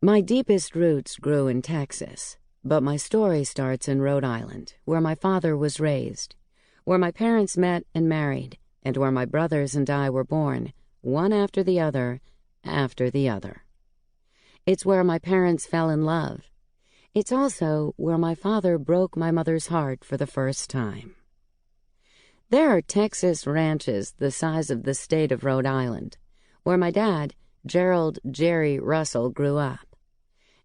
My deepest roots grew in Texas, but my story starts in Rhode Island, where my father was raised, where my parents met and married, and where my brothers and I were born, one after the other, after the other. It's where my parents fell in love. It's also where my father broke my mother's heart for the first time. There are Texas ranches the size of the state of Rhode Island, where my dad, Gerald Jerry Russell, grew up.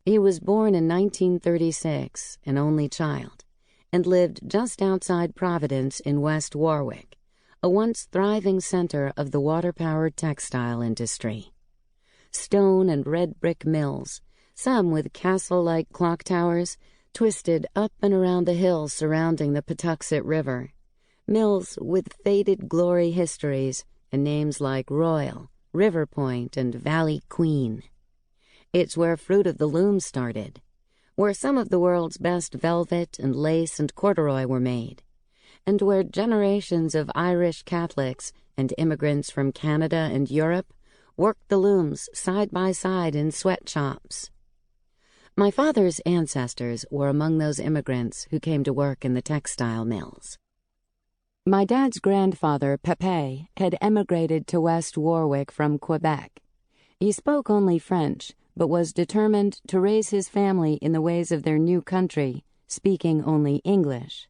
He was born in 1936, an only child, and lived just outside Providence in West Warwick, a once thriving center of the water-powered textile industry. Stone and red brick mills, some with castle-like clock towers, twisted up and around the hills surrounding the Patuxent River. Mills with faded glory histories and names like Royal, River Point, and Valley Queen. It's where Fruit of the Loom started, where some of the world's best velvet and lace and corduroy were made, and where generations of Irish Catholics and immigrants from Canada and Europe worked the looms side by side in sweatshops. My father's ancestors were among those immigrants who came to work in the textile mills. My dad's grandfather, Pepe, had emigrated to West Warwick from Quebec. He spoke only French, but was determined to raise his family in the ways of their new country, speaking only English.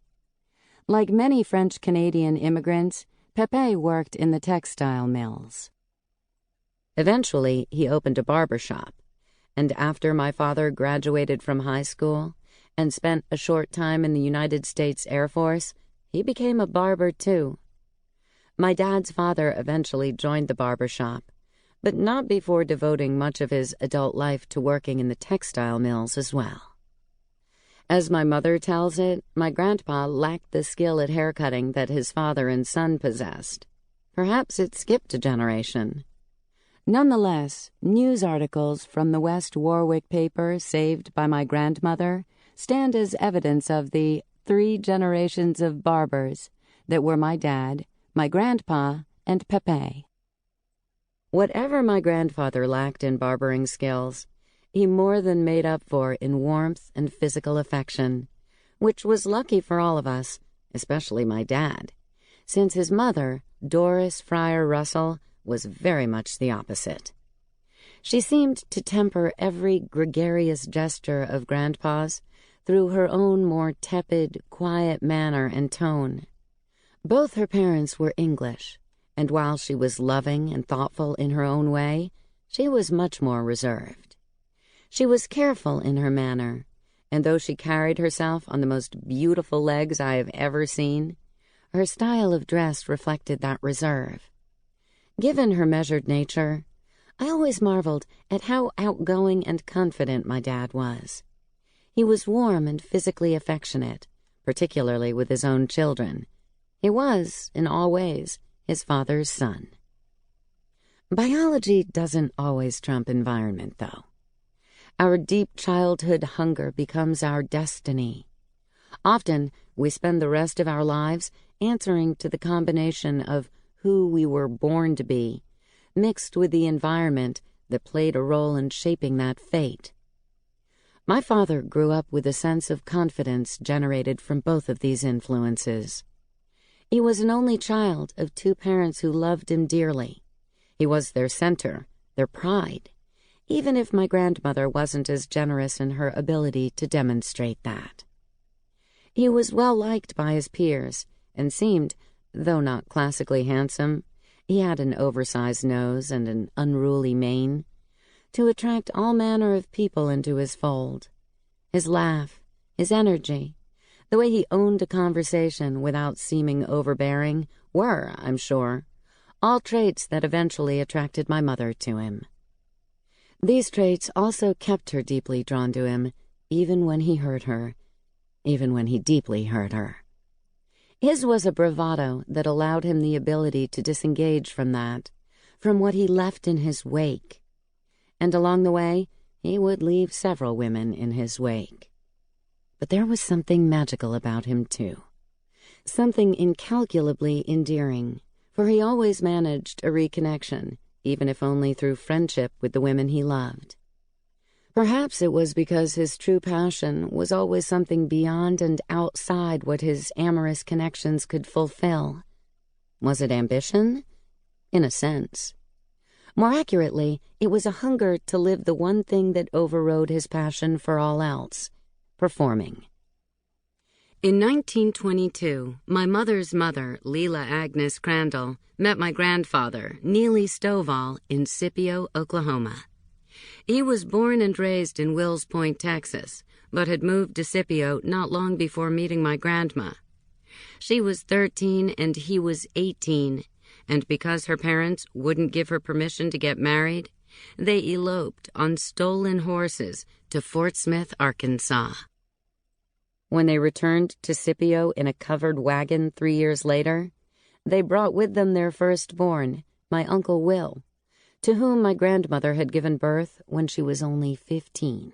Like many French-Canadian immigrants, Pepe worked in the textile mills. Eventually, he opened a barber shop, and after my father graduated from high school and spent a short time in the United States Air Force, he became a barber too. My dad's father eventually joined the barber shop, but not before devoting much of his adult life to working in the textile mills as well. As my mother tells it, my grandpa lacked the skill at haircutting that his father and son possessed. Perhaps it skipped a generation. Nonetheless, news articles from the West Warwick paper saved by my grandmother stand as evidence of the 3 generations of barbers that were my dad, my grandpa, and Pepe. Whatever my grandfather lacked in barbering skills, he more than made up for in warmth and physical affection, which was lucky for all of us, especially my dad, since his mother, Doris Fryer Russell, was very much the opposite. She seemed to temper every gregarious gesture of Grandpa's through her own more tepid, quiet manner and tone. Both her parents were English, and while she was loving and thoughtful in her own way, she was much more reserved. She was careful in her manner, and though she carried herself on the most beautiful legs I have ever seen, her style of dress reflected that reserve. Given her measured nature, I always marveled at how outgoing and confident my dad was. He was warm and physically affectionate, particularly with his own children. He was, in all ways, his father's son. Biology doesn't always trump environment, though. Our deep childhood hunger becomes our destiny. Often, we spend the rest of our lives answering to the combination of who we were born to be, mixed with the environment that played a role in shaping that fate. My father grew up with a sense of confidence generated from both of these influences. He was an only child of 2 parents who loved him dearly. He was their center, their pride, even if my grandmother wasn't as generous in her ability to demonstrate that. He was well liked by his peers and seemed, though not classically handsome, he had an oversized nose and an unruly mane, to attract all manner of people into his fold. His laugh, his energy, the way he owned a conversation without seeming overbearing were, I'm sure, all traits that eventually attracted my mother to him. These traits also kept her deeply drawn to him, even when he hurt her, even when he deeply hurt her. His was a bravado that allowed him the ability to disengage from that, from what he left in his wake. And along the way, he would leave several women in his wake. But there was something magical about him, too. Something incalculably endearing, for he always managed a reconnection, even if only through friendship with the women he loved. Perhaps it was because his true passion was always something beyond and outside what his amorous connections could fulfill. Was it ambition? In a sense. More accurately, it was a hunger to live the one thing that overrode his passion for all else: performing. In 1922, my mother's mother, Leela Agnes Crandall, met my grandfather, Neely Stovall, in Scipio, Oklahoma. He was born and raised in Wills Point, Texas, but had moved to Scipio not long before meeting my grandma. She was 13 and he was 18, and because her parents wouldn't give her permission to get married, they eloped on stolen horses to Fort Smith, Arkansas. When they returned to Scipio in a covered wagon 3 years later, they brought with them their firstborn, my Uncle Will, to whom my grandmother had given birth when she was only 15.